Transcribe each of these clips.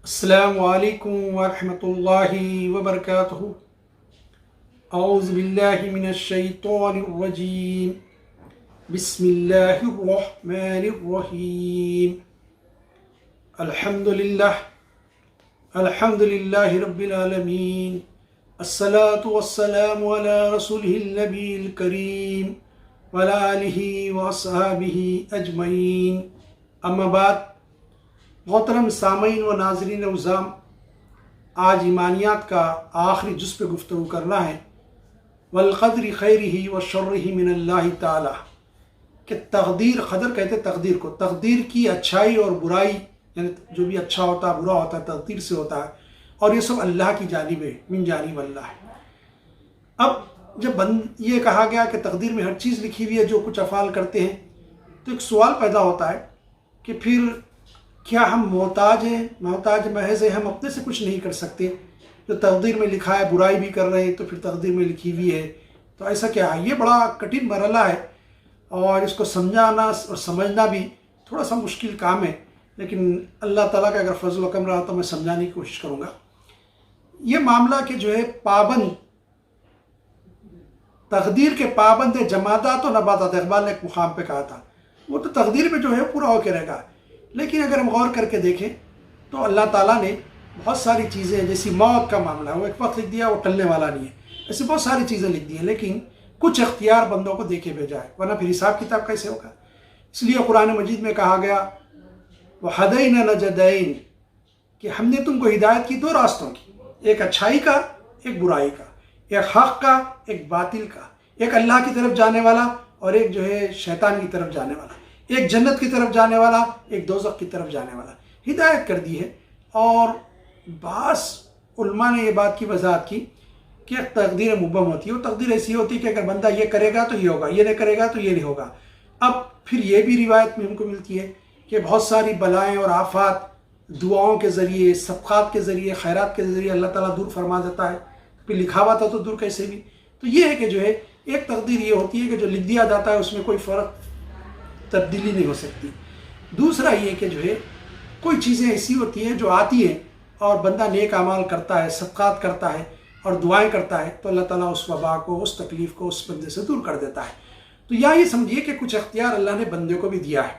السلام علیکم ورحمۃ اللہ وبرکاتہ۔ اعوذ باللہ من الشیطان الرجیم، بسم اللہ الرحمن الرحیم۔ الحمد للہ رب العالمین، الصلاة والسلام علی رسولہ النبی الکریم وعلی آلہ واصحابہ اجمعین، اما بعد۔ محترم سامعین و ناظرین عظام، آج ایمانیات کا آخری جز پہ گفتگو کرنا ہے، والقدر خیرہ و شرہ من اللہ تعالی، کہ تقدیر، قدر کہتے تقدیر کو، تقدیر کی اچھائی اور برائی، یعنی جو بھی اچھا ہوتا ہے برا ہوتا ہے تقدیر سے ہوتا ہے، اور یہ سب اللہ کی جانب ہے، من جانب اللہ ہے۔ اب جب یہ کہا گیا کہ تقدیر میں ہر چیز لکھی ہوئی ہے جو کچھ افعال کرتے ہیں، تو ایک سوال پیدا ہوتا ہے کہ پھر کیا ہم محتاج محض ہیں، ہم اپنے سے کچھ نہیں کر سکتے؟ جو تقدیر میں لکھا ہے برائی بھی کر رہے ہیں تو پھر تقدیر میں لکھی ہوئی ہے، تو ایسا کیا ہے؟ یہ بڑا کٹھن مرحلہ ہے اور اس کو سمجھانا اور سمجھنا بھی تھوڑا سا مشکل کام ہے، لیکن اللہ تعالیٰ کا اگر فضل و کرم رہا تو میں سمجھانے کی کوشش کروں گا۔ یہ معاملہ کہ جو ہے پابند، تقدیر کے پابند جمادات و نباتات، اقبال نے ایک مقام پہ کہا تھا، وہ تو تقدیر میں جو ہے پورا ہو کے رہے گا، لیکن اگر ہم غور کر کے دیکھیں تو اللہ تعالیٰ نے بہت ساری چیزیں، جیسی موت کا معاملہ ہے وہ ایک وقت لکھ دیا، وہ ٹلنے والا نہیں ہے، ایسی بہت ساری چیزیں لکھ دی ہیں، لیکن کچھ اختیار بندوں کو دیکھے بھیجا ہے، ورنہ پھر حساب کتاب کیسے ہوگا؟ اس لیے قرآن مجید میں کہا گیا وَهَدَيْنَا النَّجْدَيْنِ، کہ ہم نے تم کو ہدایت کی دو راستوں کی، ایک اچھائی کا ایک برائی کا، ایک حق کا ایک باطل کا، ایک اللہ کی طرف جانے والا اور ایک جو ہے شیطان کی طرف جانے والا، ایک جنت کی طرف جانے والا ایک دوزخ کی طرف جانے والا، ہدایت کر دی ہے۔ اور بعض علماء نے یہ بات کی وضاحت کی کہ تقدیر مبہم ہوتی ہے، وہ تقدیر ایسی ہوتی ہے کہ اگر بندہ یہ کرے گا تو یہ ہوگا، یہ نہیں کرے گا تو یہ نہیں ہوگا۔ اب پھر یہ بھی روایت میں ہم کو ملتی ہے کہ بہت ساری بلائیں اور آفات دعاؤں کے ذریعے، صدقات کے ذریعے، خیرات کے ذریعے اللہ تعالیٰ دور فرما دیتا ہے، پھر لکھا ہوا تھا تو دور کیسے بھی۔ تو یہ ہے کہ جو ہے ایک تقدیر یہ ہوتی ہے کہ جو لکھ دیا جاتا ہے اس میں کوئی فرق تبدیلی نہیں ہو سکتی۔ دوسرا یہ کہ جو ہے کوئی چیزیں ایسی ہوتی ہیں جو آتی ہیں اور بندہ نیک اعمال کرتا ہے، صدقات کرتا ہے اور دعائیں کرتا ہے تو اللہ تعالیٰ اس وبا کو، اس تکلیف کو اس بندے سے دور کر دیتا ہے۔ تو یہاں یہ سمجھیے کہ کچھ اختیار اللہ نے بندے کو بھی دیا ہے،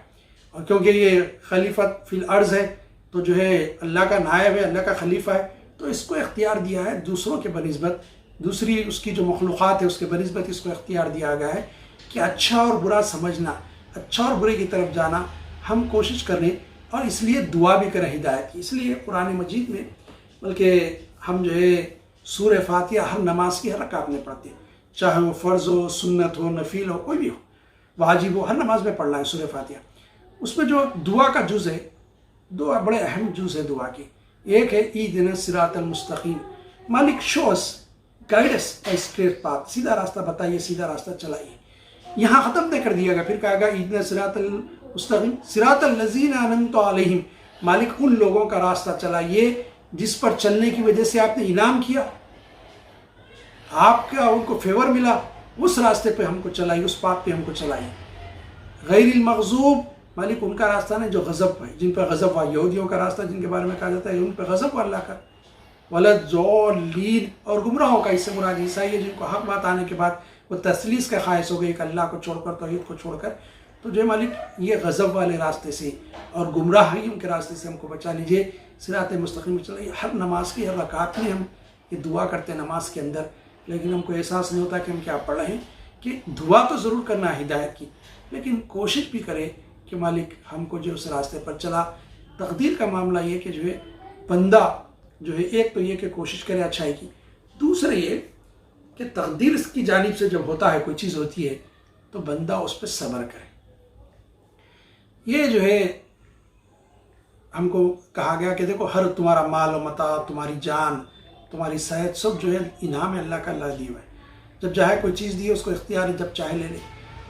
اور کیونکہ یہ خلیفت فی الارض ہے تو جو ہے اللہ کا نائب ہے، اللہ کا خلیفہ ہے، تو اس کو اختیار دیا ہے دوسروں کے بنسبت، دوسری اس کی جو مخلوقات ہے اس کے بنسبت اس کو اختیار دیا گیا ہے کہ اچھا اور برا سمجھنا، اچھا اور برے کی طرف جانا ہم کوشش کریں، اور اس لیے دعا بھی کریں ہدایت کی۔ اس لیے قرآن مجید میں بلکہ ہم جو ہے سورہ فاتحہ ہر نماز کی ہر رکعت میں پڑھتے ہیں، چاہے وہ فرض ہو، سنت ہو، نفل ہو، کوئی بھی ہو، واجب ہو، ہر نماز میں پڑھنا ہے سورہ فاتحہ۔ اس میں جو دعا کا جز ہے، دو بڑے اہم جز ہے دعا کی۔ ایک ہے اہدنا الصراط المستقیم، مالک شو اس، گائیڈ اس اسٹریٹ پاتھ، سیدھا راستہ بتائیے، سیدھا راستہ چلائیے۔ یہاں ختم نہیں کر دیا گا، پھر کہا گا اہدنا الصراط المستقیم صراط الذین انعمت علیہم، مالک ان لوگوں کا راستہ چلائیے جس پر چلنے کی وجہ سے آپ نے انعام کیا، آپ کا ان کو فیور ملا، اس راستے پہ ہم کو چلائیے، اس پاتھ پہ ہم کو چلائیے۔ غیر المغضوب، مالک ان کا راستہ نہیں جو غضب ہے، جن پر غضب ہوا، یہودیوں کا راستہ جن کے بارے میں کہا جاتا ہے ان پہ غضب ہوا اللہ کا، وَلَضَّالِّينَ، اور گمراہوں کا، اس سے مراد عیسائی ہے جن کو حق بات آنے کے بعد وہ تثلیث کا خواہش ہو گئی کہ اللہ کو چھوڑ کر، توحید کو چھوڑ کر، تو جو مالک یہ غضب والے راستے سے اور گمراہیوں کے راستے سے ہم کو بچا لیجئے، صراط مستقیم چلائیے۔ ہر نماز کی ہر رکعت میں ہم یہ دعا کرتے ہیں نماز کے اندر، لیکن ہم کو احساس نہیں ہوتا کہ ہم کیا پڑھ رہے ہیں، کہ دعا تو ضرور کرنا ہے ہدایت کی، لیکن کوشش بھی کرے کہ مالک ہم کو جو اس راستے پر چلا۔ تقدیر کا معاملہ یہ کہ جو ہے بندہ جو ہے ایک تو یہ کہ کوشش کرے اچھائی کی، دوسرا یہ کہ تقدیر اس کی جانب سے جب ہوتا ہے، کوئی چیز ہوتی ہے تو بندہ اس پہ صبر کرے۔ یہ جو ہے ہم کو کہا گیا کہ دیکھو ہر تمہارا مال و متاع، تمہاری جان، تمہاری صحت، سب جو ہے انعام ہے اللہ کا، اللہ دی ہوا ہے، جب چاہے کوئی چیز دی ہے اس کو اختیار ہے، جب چاہے لے لے۔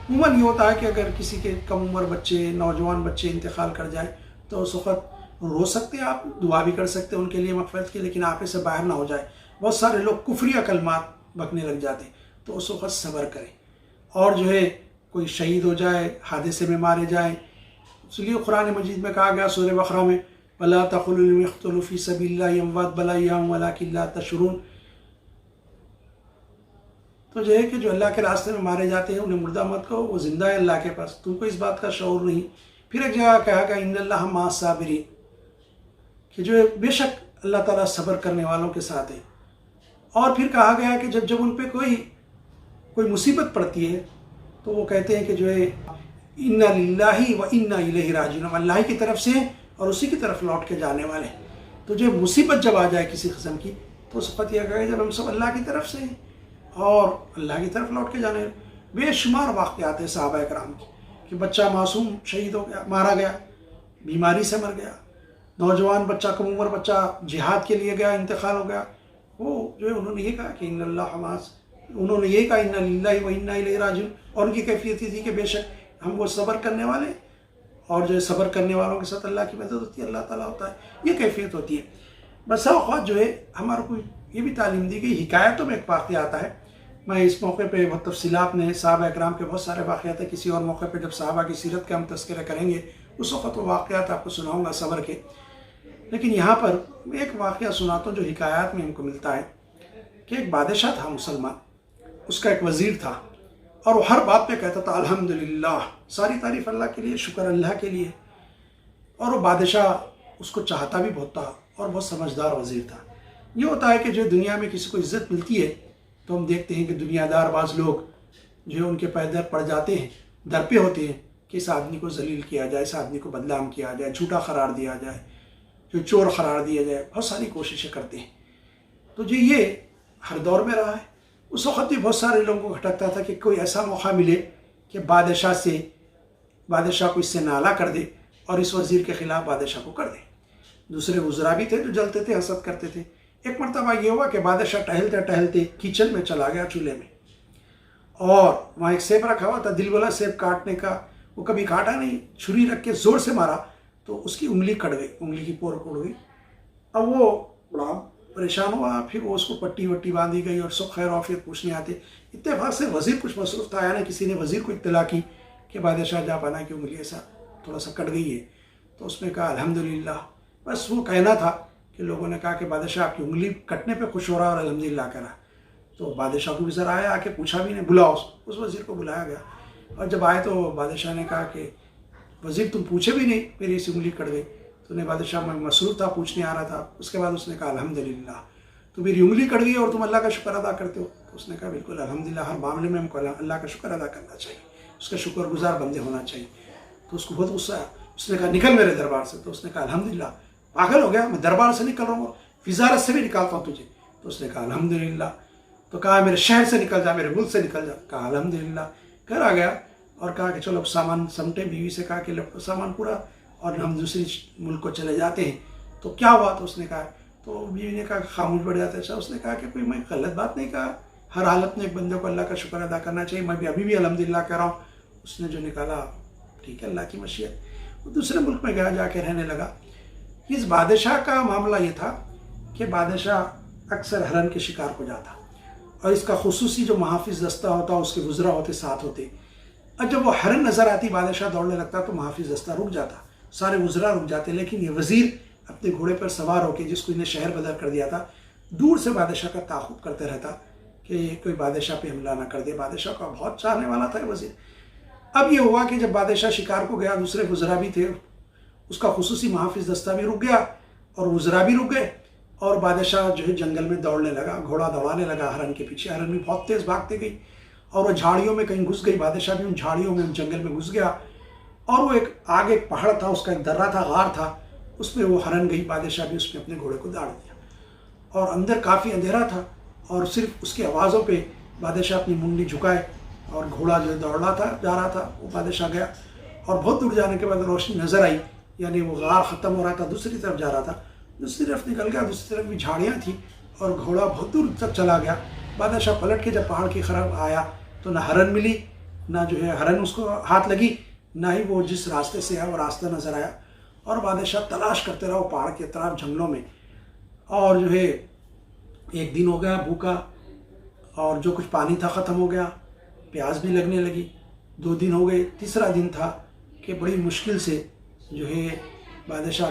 عموماً یہ ہوتا ہے کہ اگر کسی کے کم عمر بچے، نوجوان بچے انتقال کر جائے تو اس وقت رو سکتے ہیں آپ، دعا بھی کر سکتے ہیں ان کے لیے مغفرت کی، لیکن آپ سے باہر نہ ہو جائے۔ بہت سارے لوگ کفریہ کلمات بکنے لگ جاتے ہیں، تو اس وقت صبر کریں۔ اور جو ہے کوئی شہید ہو جائے، حادثے میں مارے جائے، اس لیے قرآن مجید میں کہا گیا سورہ بقرہ میں ولا تقولوا لمن يقتل في سبيل الله اموات بل احياء ولكن لا تشعرون. تو جو ہے کہ جو اللہ کے راستے میں مارے جاتے ہیں انہیں مردہ مت کہو، وہ زندہ ہے اللہ کے پاس، تم کو اس بات کا شعور نہیں. پھر ایک جگہ کہا کہ ان اللہ مع الصابرین، کہ جو ہے بے شک اللہ تعالیٰ صبر کرنے والوں کے ساتھ ہے. اور پھر کہا گیا کہ جب ان پہ کوئی مصیبت پڑتی ہے تو وہ کہتے ہیں کہ جو ہے انا للہ و انا الیہ راجعون، اللہ کی طرف سے اور اسی کی طرف لوٹ کے جانے والے. تو جو مصیبت جب آ جائے کسی قسم کی تو اس وقت یہ کہا کہ جب ہم سب اللہ کی طرف سے ہیں اور اللہ کی طرف لوٹ کے جانے. بے شمار واقعات ہیں صحابہ کرام کی کہ بچہ معصوم شہید ہو گیا، مارا گیا، بیماری سے مر گیا، نوجوان بچہ، کم عمر بچہ جہاد کے لیے گیا، انتقال ہو گیا. وہ جو ہے انہوں نے یہ کہا کہ ان اللہ حماس، انہوں نے یہ کہا انا للہ و انا الیہ راجعون. اور ان کی کیفیت یہ تھی کہ بے شک ہم وہ صبر کرنے والے، اور جو ہے صبر کرنے والوں کے ساتھ اللہ کی مدد ہوتی ہے، اللہ تعالیٰ ہوتا ہے. یہ کیفیت ہوتی ہے. بسا اوقات جو ہے ہمارے کو یہ بھی تعلیم دی گئی، حکایتوں میں ایک واقعہ آتا ہے. میں اس موقع پہ بہت تفصیلات میں صحابہ اکرام کے بہت سارے واقعات ہیں، کسی اور موقع پہ جب صحابہ کی سیرت کا ہم تذکرہ کریں گے اس وقت وہ واقعات آپ کو سناؤں گا صبر کے. لیکن یہاں پر میں ایک واقعہ سناتا ہوں جو حکایات میں ہم کو ملتا ہے کہ ایک بادشاہ تھا مسلمان، اس کا ایک وزیر تھا، اور وہ ہر بات پہ کہتا تھا الحمدللہ، ساری تعریف اللہ کے لیے، شکر اللہ کے لیے. اور وہ بادشاہ اس کو چاہتا بھی بہت تھا اور بہت سمجھدار وزیر تھا. یہ ہوتا ہے کہ جو دنیا میں کسی کو عزت ملتی ہے تو ہم دیکھتے ہیں کہ دنیا دار بعض لوگ جو ان کے پیر در پڑ جاتے ہیں، در پہ ہوتے ہیں کہ اس آدمی کو ذلیل کیا جائے، اس آدمی کو بدنام کیا جائے، جھوٹا قرار دیا جائے، جو چور قرار دیا جائے. بہت ساری کوششیں کرتے ہیں. تو جو یہ ہر دور میں رہا ہے. اس وقت بھی بہت سارے لوگوں کو کھٹکتا تھا کہ کوئی ایسا موقع ملے کہ بادشاہ کو اس سے نالا کر دے اور اس وزیر کے خلاف بادشاہ کو کر دے. دوسرے وزراء بھی تھے جو جلتے تھے، حسد کرتے تھے. ایک مرتبہ یہ ہوا کہ بادشاہ ٹہلتے ٹہلتے کچن میں چلا گیا، چولہے میں، اور وہاں ایک سیب رکھا ہوا تھا، دل والا سیب کاٹنے کا. وہ کبھی کاٹا نہیں، چھری رکھ کے زور سے مارا تو اس کی انگلی کٹ گئی، انگلی کی پور کٹ گئی. اب وہ بڑا پریشان ہوا. پھر وہ اس کو پٹی وٹی باندھی گئی اور سب خیر وافیت پوچھنے آتے. اتفاق سے وزیر کچھ مصروف تھا، یعنی کسی نے وزیر کو اطلاع کی کہ بادشاہ جا پانا کی انگلی ایسا تھوڑا سا کٹ گئی ہے. تو اس نے کہا الحمدللہ. بس وہ کہنا تھا کہ لوگوں نے کہا کہ بادشاہ آپ کی انگلی کٹنے پہ خوش ہو رہا اور الحمدللہ کرا. تو بادشاہ کو بھی ذرا آیا، آ کے پوچھا بھی نہیں، بلاؤ. اس وزیر کو بلایا گیا، اور جب آئے تو بادشاہ نے کہا کہ وزیر تم پوچھے بھی نہیں، میری اس انگلی کٹ گئی. تو نے بادشاہ میں مصروف تھا، پوچھنے آ رہا تھا. اس کے بعد اس نے کہا الحمدللہ، تو میری انگلی کٹ گئی اور تم اللہ کا شکر ادا کرتے ہو. تو اس نے کہا بالکل الحمدللہ، ہر معاملے میں ہم کو اللہ کا شکر ادا کرنا چاہیے، اس کا شکر گزار بندے ہونا چاہیے. تو اس کو بہت غصہ آیا. اس نے کہا نکل میرے دربار سے. تو اس نے کہا الحمدللہ، پاگل ہو گیا، میں دربار سے نکل رہا ہوں، وزارت سے بھی نکالتا ہوں تجھے. تو اس نے کہا الحمدللہ. تو کہا میرے شہر سے نکل جا، میرے ملک سے نکل جا. کہا الحمدللہ. گھر آ گیا اور کہا کہ چلو اب سامان سمٹے. بیوی سے کہا کہ سامان پورا اور ہم دوسری ملک کو چلے جاتے ہیں. تو کیا ہوا؟ تو اس نے کہا، تو بیوی نے کہا خاموش بیٹھ جاتا ہے. اس نے کہا کہ کوئی میں غلط بات نہیں کہا، ہر حالت میں ایک بندے کو اللہ کا شکر ادا کرنا چاہیے، میں بھی ابھی بھی الحمدللہ کہہ رہا ہوں. اس نے جو نکالا ٹھیک ہے، اللہ کی مشیت. وہ دوسرے ملک میں گیا، جا کے رہنے لگا. اس بادشاہ کا معاملہ یہ تھا کہ بادشاہ اکثر ہرن کے شکار کو جاتا، اور اس کا خصوصی جو محافظ دستہ ہوتا، اس کے وزراء ہوتے ساتھ ہوتے. اور جب وہ ہرن نظر آتی بادشاہ دوڑنے لگتا تو محافظ دستہ رک جاتا، سارے وزراء رک جاتے. لیکن یہ وزیر اپنے گھوڑے پر سوار ہو کے، جس کو انہیں شہر بدر کر دیا تھا، دور سے بادشاہ کا تعاقب کرتے رہتا کہ کوئی بادشاہ پہ حملہ نہ کر دے. بادشاہ کا بہت چاہنے والا تھا یہ وزیر. اب یہ ہوا کہ جب بادشاہ شکار کو گیا، دوسرے وزراء بھی تھے، اس کا خصوصی محافظ دستہ بھی رک گیا اور وزراء بھی رک گئے. اور بادشاہ جو ہے جنگل میں دوڑنے لگا، گھوڑا دوڑانے لگا ہرن کے پیچھے. ہرن بھی بہت تیز بھاگتے گئی اور وہ جھاڑیوں میں کہیں گھس گئی. بادشاہ بھی ان جھاڑیوں میں، ان جنگل میں گھس گیا. اور وہ آگے ایک پہاڑ تھا، اس کا ایک درہ تھا، غار تھا، اس میں وہ ہرن گئی. بادشاہ بھی اس میں اپنے گھوڑے کو داڑ دیا، اور اندر کافی اندھیرا تھا، اور صرف اس کی آوازوں پہ بادشاہ اپنی منڈی جھکائے اور گھوڑا جو دوڑ رہا تھا، جا رہا تھا. وہ بادشاہ گیا اور بہت دور جانے کے بعد روشنی نظر آئی، یعنی وہ غار ختم ہو رہا تھا، دوسری طرف جا رہا تھا. دوسری طرف نکل گیا، دوسری طرف بھی جھاڑیاں تھیں اور گھوڑا بہت دور تک چلا گیا. بادشاہ پلٹ کے جب پہاڑ کی طرف آیا تو نہ ہرن ملی، نہ جو ہے ہرن اس کو ہاتھ لگی، نہ ہی وہ جس راستے سے آیا وہ راستہ نظر آیا. اور بادشاہ تلاش کرتے رہا وہ پہاڑ کے اطراف جنگلوں میں. اور جو ہے ایک دن ہو گیا بھوکا، اور جو کچھ پانی تھا ختم ہو گیا، پیاس بھی لگنے لگی. 2 دن ہو گئے، تیسرا دن تھا کہ بڑی مشکل سے جو ہے بادشاہ